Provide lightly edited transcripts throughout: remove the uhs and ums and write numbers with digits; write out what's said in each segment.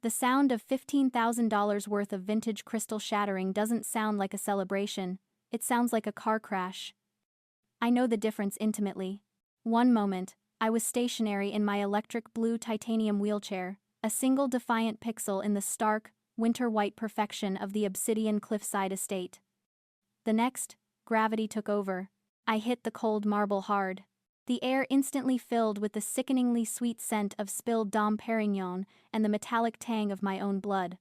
The sound of $15,000 worth of vintage crystal shattering doesn't sound like a celebration, it sounds like a car crash. I know the difference intimately. One moment, I was stationary in my electric blue titanium wheelchair, a single defiant pixel in the stark, winter-white perfection of the Obsidian Cliffside estate. The next, gravity took over. I hit the cold marble hard. The air instantly filled with the sickeningly sweet scent of spilled Dom Perignon and the metallic tang of my own blood.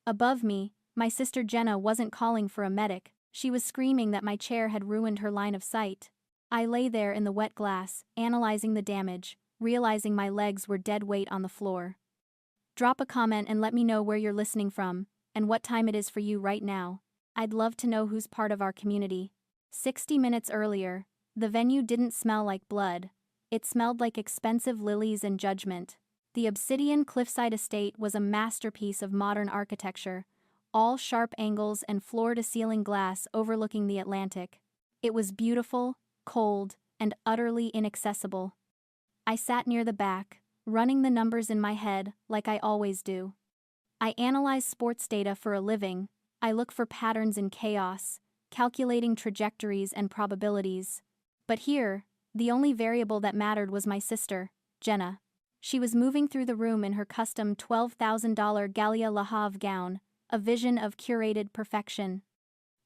Above me, my sister Jenna wasn't calling for a medic, she was screaming that my chair had ruined her line of sight. I lay there in the wet glass, analyzing the damage, realizing my legs were dead weight on the floor. Drop a comment and let me know where you're listening from, and what time it is for you right now. I'd love to know who's part of our community. 60 minutes earlier, the venue didn't smell like blood. It smelled like expensive lilies and judgment. The Obsidian Cliffside Estate was a masterpiece of modern architecture, all sharp angles and floor-to-ceiling glass overlooking the Atlantic. It was beautiful, cold, and utterly inaccessible. I sat near the back, running the numbers in my head like I always do. I analyze sports data for a living. I look for patterns in chaos, calculating trajectories and probabilities. But here, the only variable that mattered was my sister, Jenna. She was moving through the room in her custom $12,000 Gallia Le Havre gown, a vision of curated perfection.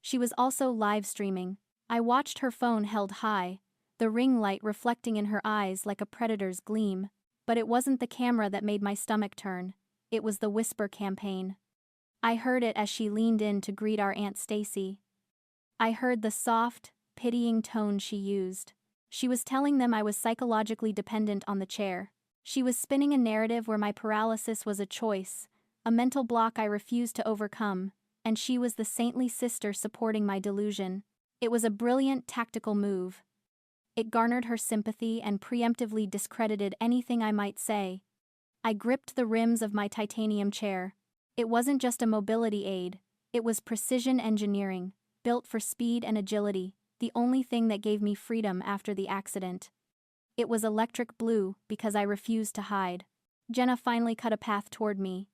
She was also live streaming. I watched her phone held high, the ring light reflecting in her eyes like a predator's gleam. But it wasn't the camera that made my stomach turn, it was the whisper campaign. I heard it as she leaned in to greet our Aunt Stacy. I heard the soft, pitying tone she used. She was telling them I was psychologically dependent on the chair. She was spinning a narrative where my paralysis was a choice, a mental block I refused to overcome, and she was the saintly sister supporting my delusion. It was a brilliant tactical move. It garnered her sympathy and preemptively discredited anything I might say. I gripped the rims of my titanium chair. It wasn't just a mobility aid, it was precision engineering, built for speed and agility, the only thing that gave me freedom after the accident. It was electric blue because I refused to hide. Jenna finally cut a path toward me.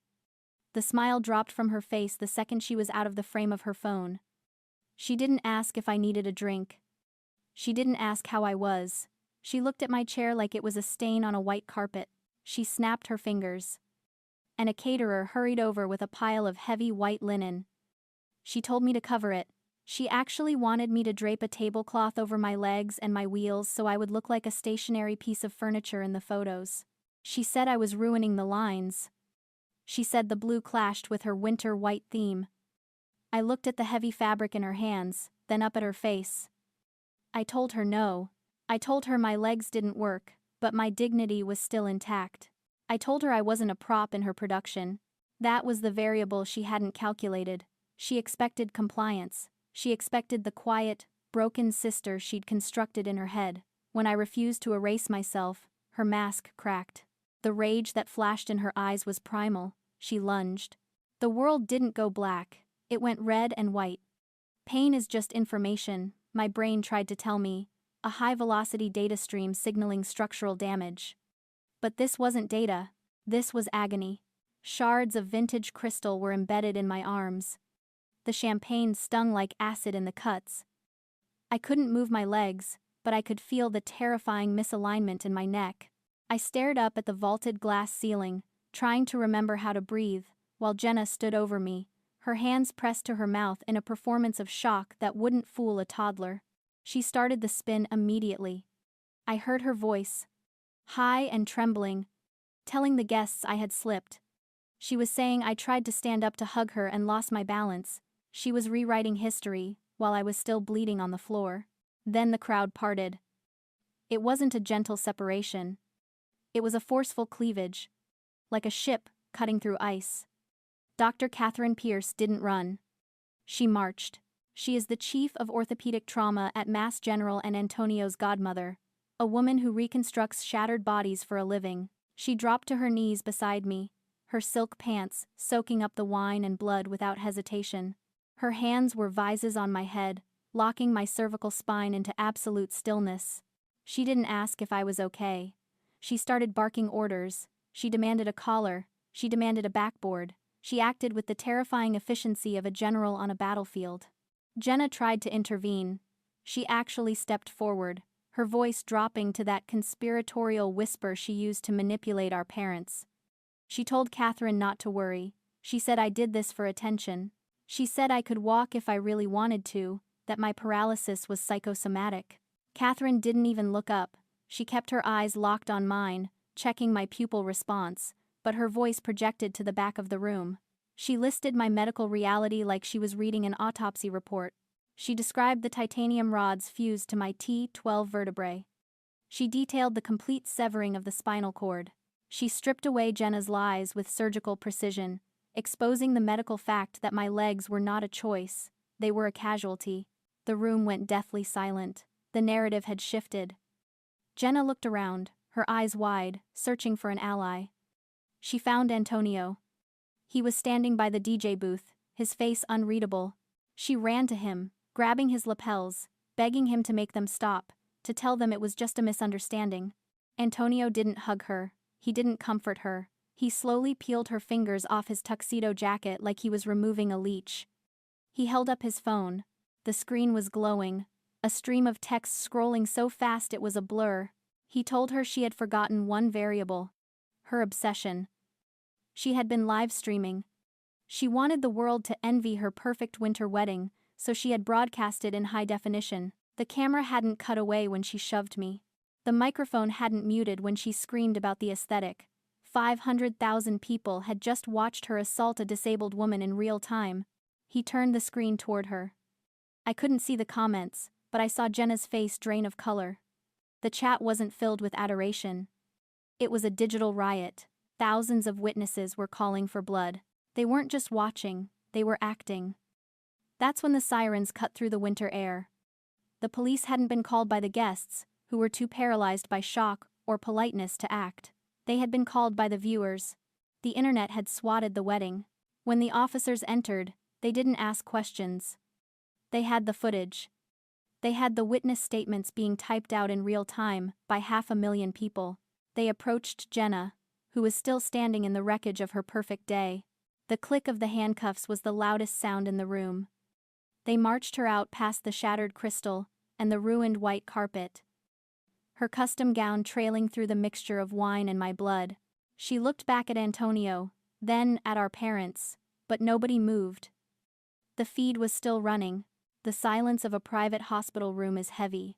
The smile dropped from her face the second she was out of the frame of her phone. She didn't ask if I needed a drink. She didn't ask how I was. She looked at my chair like it was a stain on a white carpet. She snapped her fingers. And a caterer hurried over with a pile of heavy white linen. She told me to cover it. She actually wanted me to drape a tablecloth over my legs and my wheels so I would look like a stationary piece of furniture in the photos. She said I was ruining the lines. She said the blue clashed with her winter white theme. I looked at the heavy fabric in her hands, then up at her face. I told her no. I told her my legs didn't work, but my dignity was still intact. I told her I wasn't a prop in her production. That was the variable she hadn't calculated. She expected compliance. She expected the quiet, broken sister she'd constructed in her head. When I refused to erase myself, her mask cracked. The rage that flashed in her eyes was primal. She lunged. The world didn't go black. It went red and white. Pain is just information, my brain tried to tell me, a high-velocity data stream signaling structural damage. But this wasn't data. This was agony. Shards of vintage crystal were embedded in my arms. The champagne stung like acid in the cuts. I couldn't move my legs, but I could feel the terrifying misalignment in my neck. I stared up at the vaulted glass ceiling, trying to remember how to breathe, while Jenna stood over me, her hands pressed to her mouth in a performance of shock that wouldn't fool a toddler. She started the spin immediately. I heard her voice, high and trembling, telling the guests I had slipped. She was saying I tried to stand up to hug her and lost my balance. She was rewriting history, while I was still bleeding on the floor. Then the crowd parted. It wasn't a gentle separation. It was a forceful cleavage, like a ship cutting through ice. Dr. Catherine Pierce didn't run. She marched. She is the chief of orthopedic trauma at Mass General and Antonio's godmother, a woman who reconstructs shattered bodies for a living. She dropped to her knees beside me, her silk pants soaking up the wine and blood without hesitation. Her hands were vises on my head, locking my cervical spine into absolute stillness. She didn't ask if I was okay. She started barking orders. She demanded a collar. She demanded a backboard. She acted with the terrifying efficiency of a general on a battlefield. Jenna tried to intervene. She actually stepped forward, her voice dropping to that conspiratorial whisper she used to manipulate our parents. She told Catherine not to worry. She said I did this for attention. She said I could walk if I really wanted to, that my paralysis was psychosomatic. Catherine didn't even look up. She kept her eyes locked on mine, checking my pupil response, but her voice projected to the back of the room. She listed my medical reality like she was reading an autopsy report. She described the titanium rods fused to my T12 vertebrae. She detailed the complete severing of the spinal cord. She stripped away Jenna's lies with surgical precision, exposing the medical fact that my legs were not a choice, they were a casualty. The room went deathly silent. The narrative had shifted. Jenna looked around, her eyes wide, searching for an ally. She found Antonio. He was standing by the DJ booth, his face unreadable. She ran to him, grabbing his lapels, begging him to make them stop, to tell them it was just a misunderstanding. Antonio didn't hug her. He didn't comfort her. He slowly peeled her fingers off his tuxedo jacket like he was removing a leech. He held up his phone. The screen was glowing, a stream of text scrolling so fast it was a blur. He told her she had forgotten one variable: her obsession. She had been live streaming. She wanted the world to envy her perfect winter wedding, so she had broadcast it in high definition. The camera hadn't cut away when she shoved me. The microphone hadn't muted when she screamed about the aesthetic. 500,000 people had just watched her assault a disabled woman in real time. He turned the screen toward her. I couldn't see the comments, but I saw Jenna's face drain of color. The chat wasn't filled with adoration. It was a digital riot. Thousands of witnesses were calling for blood. They weren't just watching, they were acting. That's when the sirens cut through the winter air. The police hadn't been called by the guests, who were too paralyzed by shock or politeness to act. They had been called by the viewers. The internet had swatted the wedding. When the officers entered, they didn't ask questions. They had the footage. They had the witness statements being typed out in real time by 500,000 people. They approached Jenna, who was still standing in the wreckage of her perfect day. The click of the handcuffs was the loudest sound in the room. They marched her out past the shattered crystal and the ruined white carpet. Her custom gown trailing through the mixture of wine and my blood. She looked back at Antonio, then at our parents, but nobody moved. The feed was still running. The silence of a private hospital room is heavy.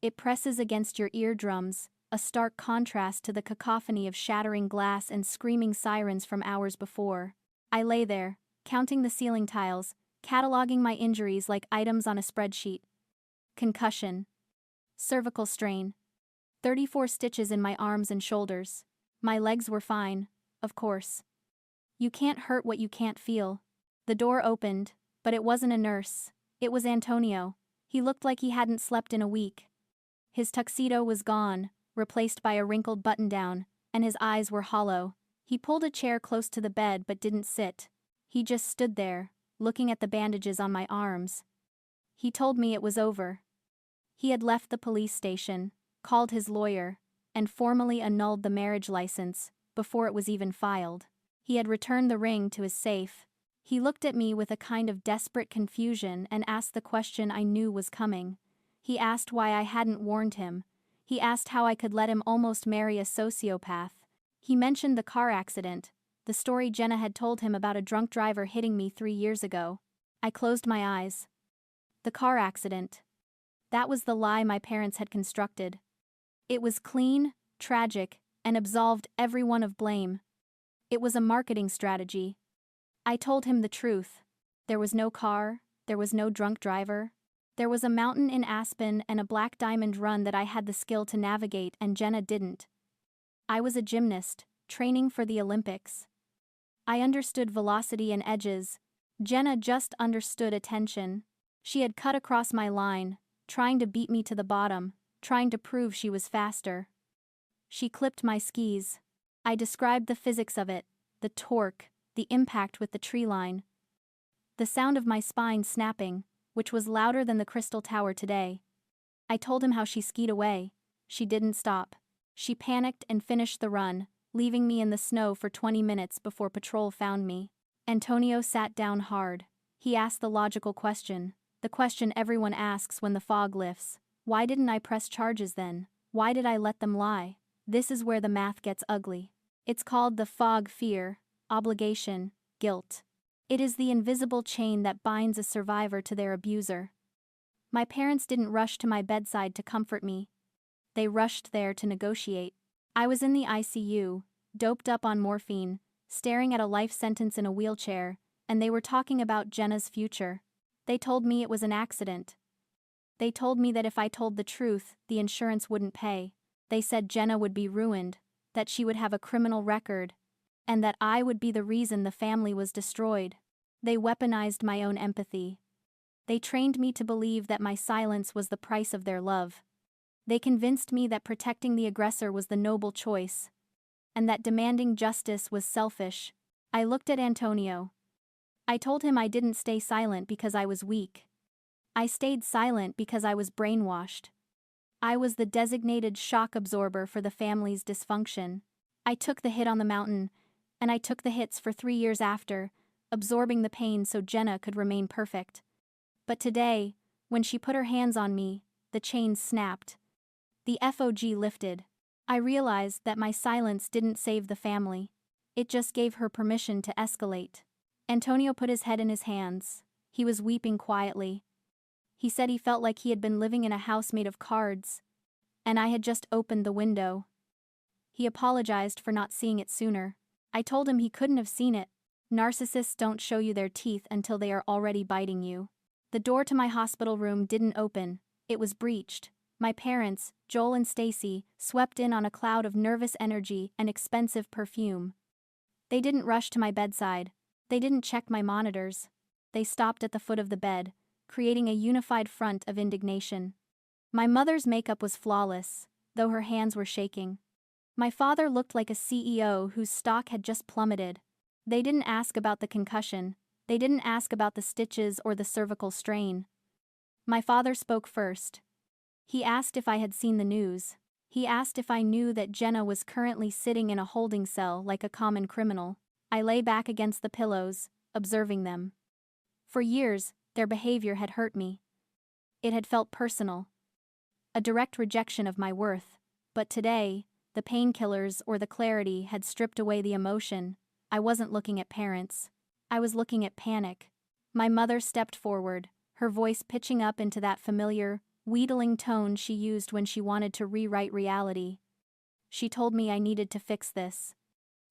It presses against your eardrums, a stark contrast to the cacophony of shattering glass and screaming sirens from hours before. I lay there, counting the ceiling tiles, cataloging my injuries like items on a spreadsheet. Concussion. Cervical strain. 34 stitches in my arms and shoulders. My legs were fine, of course. You can't hurt what you can't feel. The door opened, but it wasn't a nurse. It was Antonio. He looked like he hadn't slept in a week. His tuxedo was gone, replaced by a wrinkled button-down, and his eyes were hollow. He pulled a chair close to the bed but didn't sit. He just stood there, looking at the bandages on my arms. He told me it was over. He had left the police station, called his lawyer, and formally annulled the marriage license before it was even filed. He had returned the ring to his safe. He looked at me with a kind of desperate confusion and asked the question I knew was coming. He asked why I hadn't warned him. He asked how I could let him almost marry a sociopath. He mentioned the car accident, the story Jenna had told him about a drunk driver hitting me 3 years ago. I closed my eyes. The car accident. That was the lie my parents had constructed. It was clean, tragic, and absolved everyone of blame. It was a marketing strategy. I told him the truth. There was no car, there was no drunk driver. There was a mountain in Aspen and a Black Diamond run that I had the skill to navigate and Jenna didn't. I was a gymnast, training for the Olympics. I understood velocity and edges. Jenna just understood attention. She had cut across my line, trying to beat me to the bottom, trying to prove she was faster. She clipped my skis. I described the physics of it, the torque, the impact with the tree line. The sound of my spine snapping, which was louder than the Crystal Tower today. I told him how she skied away. She didn't stop. She panicked and finished the run, leaving me in the snow for 20 minutes before patrol found me. Antonio sat down hard. He asked the logical question, the question everyone asks when the fog lifts. Why didn't I press charges then? Why did I let them lie? This is where the math gets ugly. It's called the fog: fear, obligation, guilt. It is the invisible chain that binds a survivor to their abuser. My parents didn't rush to my bedside to comfort me. They rushed there to negotiate. I was in the ICU, doped up on morphine, staring at a life sentence in a wheelchair, and they were talking about Jenna's future. They told me it was an accident. They told me that if I told the truth, the insurance wouldn't pay. They said Jenna would be ruined, that she would have a criminal record, and that I would be the reason the family was destroyed. They weaponized my own empathy. They trained me to believe that my silence was the price of their love. They convinced me that protecting the aggressor was the noble choice, and that demanding justice was selfish. I looked at Antonio. I told him I didn't stay silent because I was weak. I stayed silent because I was brainwashed. I was the designated shock absorber for the family's dysfunction. I took the hit on the mountain, and I took the hits for 3 years after, absorbing the pain so Jenna could remain perfect. But today, when she put her hands on me, the chains snapped. The FOG lifted. I realized that my silence didn't save the family. It just gave her permission to escalate. Antonio put his head in his hands. He was weeping quietly. He said he felt like he had been living in a house made of cards, and I had just opened the window. He apologized for not seeing it sooner. I told him he couldn't have seen it. Narcissists don't show you their teeth until they are already biting you. The door to my hospital room didn't open. It was breached. My parents, Joel and Stacy, swept in on a cloud of nervous energy and expensive perfume. They didn't rush to my bedside. They didn't check my monitors. They stopped at the foot of the bed, creating a unified front of indignation. My mother's makeup was flawless, though her hands were shaking. My father looked like a CEO whose stock had just plummeted. They didn't ask about the concussion. They didn't ask about the stitches or the cervical strain. My father spoke first. He asked if I had seen the news. He asked if I knew that Jenna was currently sitting in a holding cell like a common criminal. I lay back against the pillows, observing them. For years, their behavior had hurt me. It had felt personal. A direct rejection of my worth. But today, the painkillers or the clarity had stripped away the emotion. I wasn't looking at parents. I was looking at panic. My mother stepped forward, her voice pitching up into that familiar, wheedling tone she used when she wanted to rewrite reality. She told me I needed to fix this.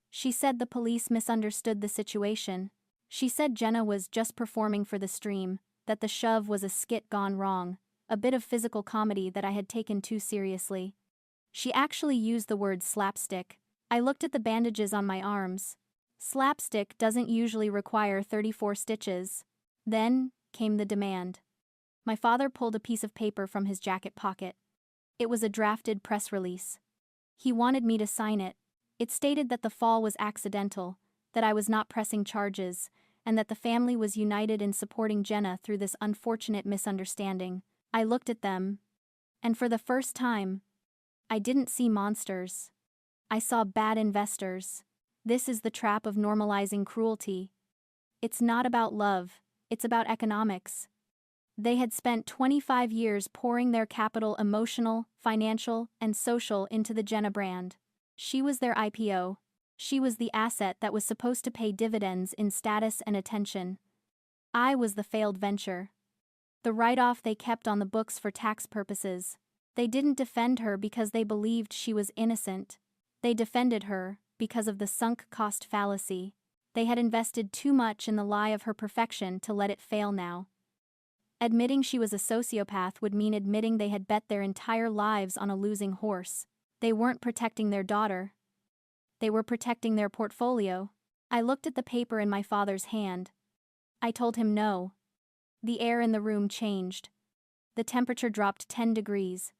She said the police misunderstood the situation. She said Jenna was just performing for the stream, that the shove was a skit gone wrong, a bit of physical comedy that I had taken too seriously. She actually used the word slapstick. I looked at the bandages on my arms. Slapstick doesn't usually require 34 stitches. Then came the demand. My father pulled a piece of paper from his jacket pocket. It was a drafted press release. He wanted me to sign it. It stated that the fall was accidental, that I was not pressing charges, and that the family was united in supporting Jenna through this unfortunate misunderstanding. I looked at them, and for the first time, I didn't see monsters. I saw bad investors. This is the trap of normalizing cruelty. It's not about love, it's about economics. They had spent 25 years pouring their capital, emotional, financial, and social, into the Jenna brand. She was their IPO. She was the asset that was supposed to pay dividends in status and attention. I was the failed venture. The write-off they kept on the books for tax purposes. They didn't defend her because they believed she was innocent. They defended her because of the sunk cost fallacy. They had invested too much in the lie of her perfection to let it fail now. Admitting she was a sociopath would mean admitting they had bet their entire lives on a losing horse. They weren't protecting their daughter. They were protecting their portfolio. I looked at the paper in my father's hand. I told him no. The air in the room changed. The temperature dropped 10 degrees.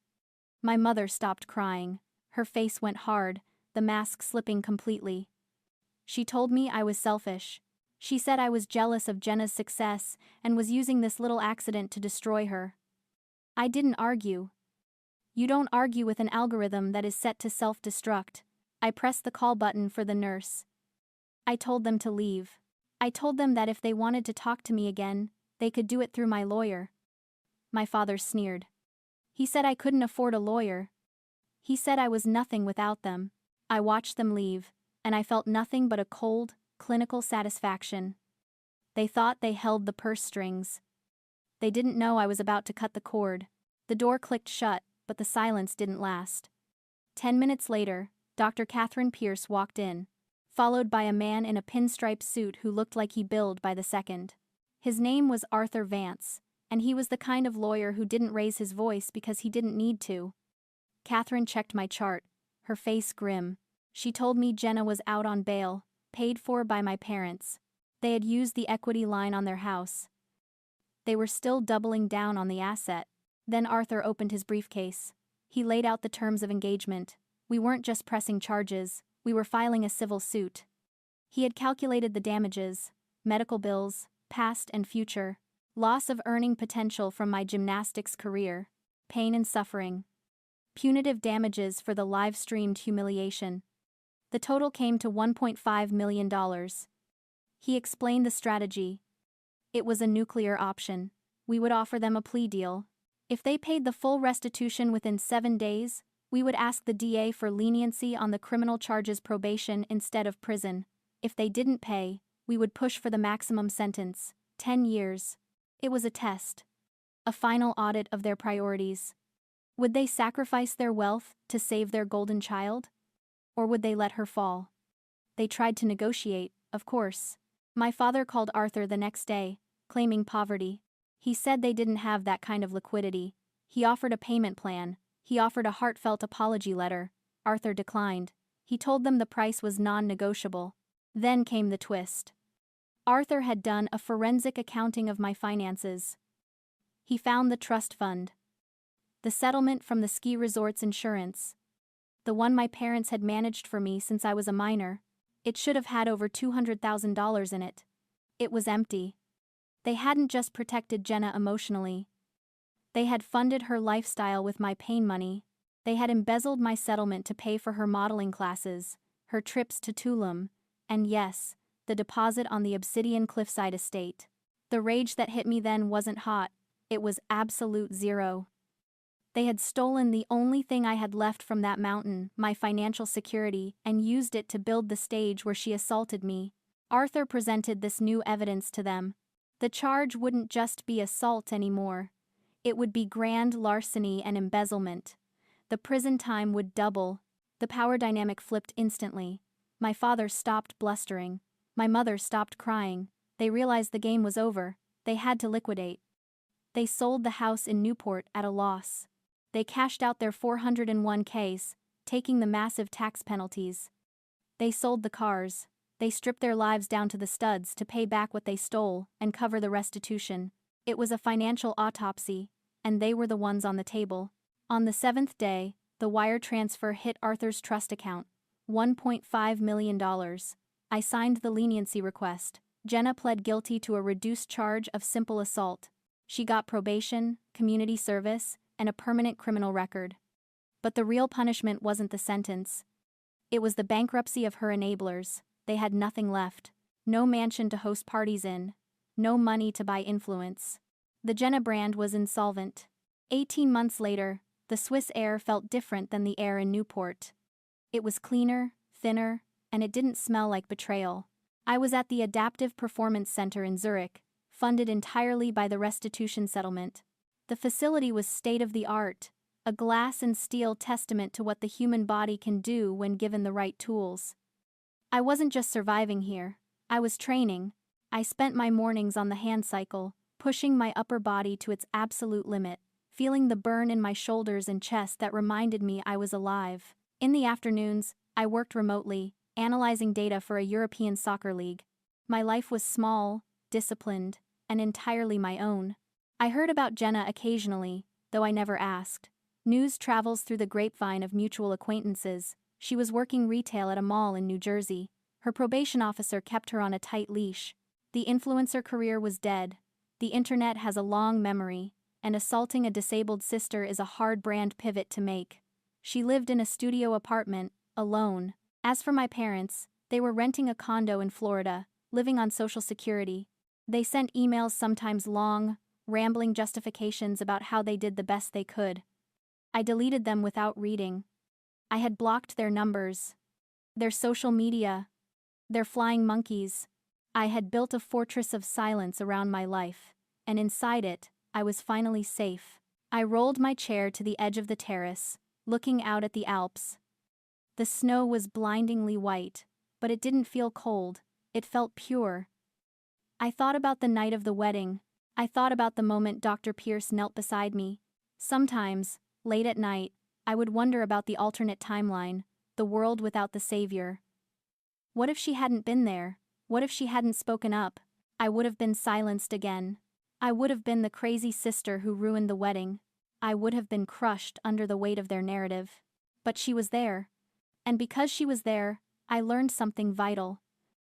My mother stopped crying. Her face went hard, the mask slipping completely. She told me I was selfish. She said I was jealous of Jenna's success and was using this little accident to destroy her. I didn't argue. You don't argue with an algorithm that is set to self-destruct. I pressed the call button for the nurse. I told them to leave. I told them that if they wanted to talk to me again, they could do it through my lawyer. My father sneered. He said I couldn't afford a lawyer. He said I was nothing without them. I watched them leave, and I felt nothing but a cold, clinical satisfaction. They thought they held the purse strings. They didn't know I was about to cut the cord. The door clicked shut, but the silence didn't last. 10 minutes later, Dr. Catherine Pierce walked in, followed by a man in a pinstripe suit who looked like he billed by the second. His name was Arthur Vance, and he was the kind of lawyer who didn't raise his voice because he didn't need to. Catherine checked my chart, her face grim. She told me Jenna was out on bail, paid for by my parents. They had used the equity line on their house. They were still doubling down on the asset. Then Arthur opened his briefcase. He laid out the terms of engagement. We weren't just pressing charges, we were filing a civil suit. He had calculated the damages, medical bills, past and future, loss of earning potential from my gymnastics career, pain and suffering, punitive damages for the live-streamed humiliation. The total came to $1.5 million. He explained the strategy. It was a nuclear option. We would offer them a plea deal. If they paid the full restitution within 7 days, we would ask the DA for leniency on the criminal charges, probation instead of prison. If they didn't pay, we would push for the maximum sentence, 10 years. It was a test. A final audit of their priorities. Would they sacrifice their wealth to save their golden child? Or would they let her fall? They tried to negotiate, of course. My father called Arthur the next day, claiming poverty. He said they didn't have that kind of liquidity. He offered a payment plan. He offered a heartfelt apology letter. Arthur declined. He told them the price was non-negotiable. Then came the twist. Arthur had done a forensic accounting of my finances. He found the trust fund, the settlement from the ski resort's insurance, the one my parents had managed for me since I was a minor. It should have had over $200,000 in it. It was empty. They hadn't just protected Jenna emotionally. They had funded her lifestyle with my pain money. They had embezzled my settlement to pay for her modeling classes, her trips to Tulum, and yes, the deposit on the Obsidian Cliffside estate. The rage that hit me then wasn't hot, it was absolute zero. They had stolen the only thing I had left from that mountain, my financial security, and used it to build the stage where she assaulted me. Arthur presented this new evidence to them. The charge wouldn't just be assault anymore. It would be grand larceny and embezzlement. The prison time would double. The power dynamic flipped instantly. My father stopped blustering. My mother stopped crying. They realized the game was over. They had to liquidate. They sold the house in Newport at a loss. They cashed out their 401ks, taking the massive tax penalties. They sold the cars. They stripped their lives down to the studs to pay back what they stole and cover the restitution. It was a financial autopsy, and they were the ones on the table. On the 7th day, the wire transfer hit Arthur's trust account. $1.5 million. I signed the leniency request. Jenna pled guilty to a reduced charge of simple assault. She got probation, community service, and a permanent criminal record. But the real punishment wasn't the sentence. It was the bankruptcy of her enablers. They had nothing left. No mansion to host parties in. No money to buy influence. The Jenna brand was insolvent. 18 months later, the Swiss air felt different than the air in Newport. It was cleaner, thinner, and it didn't smell like betrayal. I was at the Adaptive Performance Center in Zurich, funded entirely by the restitution settlement. The facility was state-of-the-art, a glass and steel testament to what the human body can do when given the right tools. I wasn't just surviving here, I was training. I spent my mornings on the hand cycle, pushing my upper body to its absolute limit, feeling the burn in my shoulders and chest that reminded me I was alive. In the afternoons, I worked remotely, analyzing data for a European soccer league. My life was small, disciplined, and entirely my own. I heard about Jenna occasionally, though I never asked. News travels through the grapevine of mutual acquaintances. She was working retail at a mall in New Jersey. Her probation officer kept her on a tight leash. The influencer career was dead. The internet has a long memory, and assaulting a disabled sister is a hard brand pivot to make. She lived in a studio apartment, alone. As for my parents, they were renting a condo in Florida, living on Social Security. They sent emails, sometimes long, rambling justifications about how they did the best they could. I deleted them without reading. I had blocked their numbers, their social media, their flying monkeys. I had built a fortress of silence around my life, and inside it, I was finally safe. I rolled my chair to the edge of the terrace, looking out at the Alps. The snow was blindingly white, but it didn't feel cold, it felt pure. I thought about the night of the wedding. I thought about the moment Dr. Pierce knelt beside me. Sometimes, late at night, I would wonder about the alternate timeline, the world without the savior. What if she hadn't been there? What if she hadn't spoken up? I would have been silenced again. I would have been the crazy sister who ruined the wedding. I would have been crushed under the weight of their narrative. But she was there. And because she was there, I learned something vital.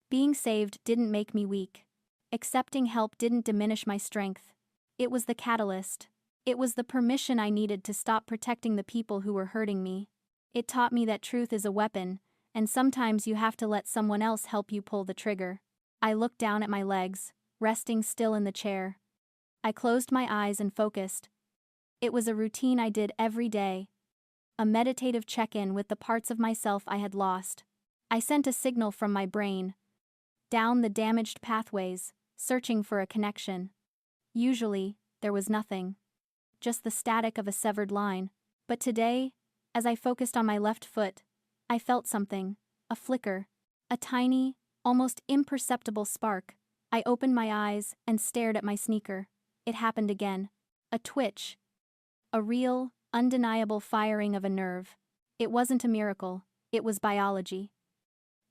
Being saved didn't make me weak. Accepting help didn't diminish my strength. It was the catalyst. It was the permission I needed to stop protecting the people who were hurting me. It taught me that truth is a weapon, and sometimes you have to let someone else help you pull the trigger. I looked down at my legs, resting still in the chair. I closed my eyes and focused. It was a routine I did every day. A meditative check-in with the parts of myself I had lost. I sent a signal from my brain, down the damaged pathways, searching for a connection. Usually, there was nothing. Just the static of a severed line. But today, as I focused on my left foot, I felt something, a flicker, a tiny, almost imperceptible spark. I opened my eyes and stared at my sneaker. It happened again. A twitch. A real, undeniable firing of a nerve. It wasn't a miracle, it was biology.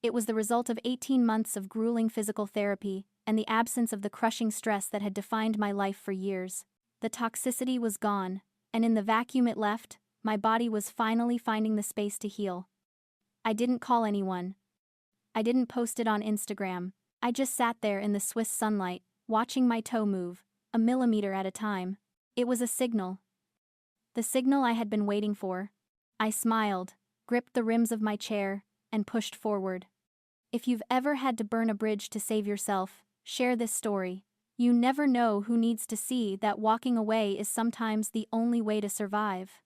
It was the result of 18 months of grueling physical therapy and the absence of the crushing stress that had defined my life for years. The toxicity was gone, and in the vacuum it left, my body was finally finding the space to heal. I didn't call anyone. I didn't post it on Instagram. I just sat there in the Swiss sunlight, watching my toe move, a millimeter at a time. It was a signal. The signal I had been waiting for. I smiled, gripped the rims of my chair, and pushed forward. If you've ever had to burn a bridge to save yourself, share this story. You never know who needs to see that walking away is sometimes the only way to survive.